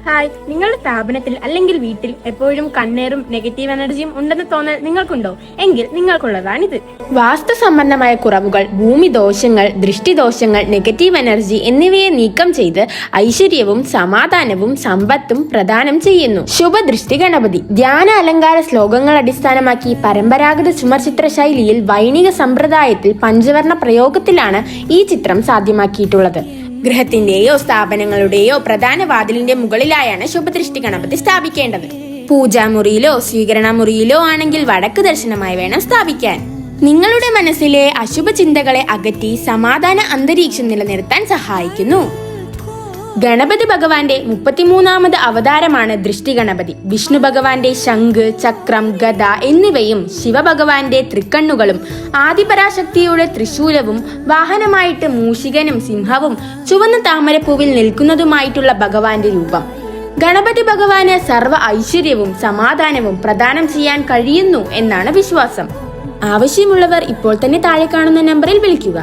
Hi, നിങ്ങളുടെ സ്ഥാപനത്തിൽ അല്ലെങ്കിൽ വീട്ടിൽ എപ്പോഴും കണ്ണേറും നെഗറ്റീവ് എനർജിയും ഉണ്ടെന്ന് തോന്നൽ നിങ്ങൾക്കുണ്ടോ? എങ്കിൽ നിങ്ങൾക്കുള്ളതാണിത്. വാസ്തു സംബന്ധമായ കുറവുകൾ, ഭൂമി ദോഷങ്ങൾ, ദൃഷ്ടിദോഷങ്ങൾ, നെഗറ്റീവ് എനർജി എന്നിവയെ നീക്കം ചെയ്ത് ഐശ്വര്യവും സമാധാനവും സമ്പത്തും പ്രദാനം ചെയ്യുന്നു. ശുഭദൃഷ്ടി ഗണപതി ധ്യാന അലങ്കാര ശ്ലോകങ്ങൾ അടിസ്ഥാനമാക്കി പരമ്പരാഗത ചുമർചിത്ര ശൈലിയിൽ വൈണിക സമ്പ്രദായത്തിൽ പഞ്ചവർണ്ണ പ്രയോഗത്തിലാണ് ഈ ചിത്രം സാധ്യമാക്കിയിട്ടുള്ളത്. ഗൃഹത്തിന്റെയോ സ്ഥാപനങ്ങളുടെയോ പ്രധാന വാതിലിന്റെ മുകളിലായാണ് ശുഭദൃഷ്ടി ഗണപതി സ്ഥാപിക്കേണ്ടത്. പൂജാമുറിയിലോ സ്വീകരണ മുറിയിലോ ആണെങ്കിൽ വടക്ക് ദർശനമായി വേണം സ്ഥാപിക്കാൻ. നിങ്ങളുടെ മനസ്സിലെ അശുഭ ചിന്തകളെ അകറ്റി സമാധാന അന്തരീക്ഷം നിലനിർത്താൻ സഹായിക്കുന്നു. ഗണപതി ഭഗവാന്റെ 33ാമത് അവതാരമാണ് ദൃഷ്ടി ഗണപതി. വിഷ്ണു ഭഗവാന്റെ ശംഖ്, ചക്രം, ഗദ എന്നിവയും ശിവഭഗവാന്റെ തൃക്കണ്ണുകളും ആദിപരാശക്തിയുടെ ത്രിശൂലവും വാഹനമായിട്ട് മൂഷികനും സിംഹവും ചുവന്ന താമരപ്പൂവിൽ നിൽക്കുന്നതുമായിട്ടുള്ള ഭഗവാന്റെ രൂപം. ഗണപതി ഭഗവാന് സർവ്വ ഐശ്വര്യവും സമാധാനവും പ്രദാനം ചെയ്യാൻ കഴിയുന്നു എന്നാണ് വിശ്വാസം. ആവശ്യമുള്ളവർ ഇപ്പോൾ തന്നെ താഴെ കാണുന്ന നമ്പറിൽ വിളിക്കുക.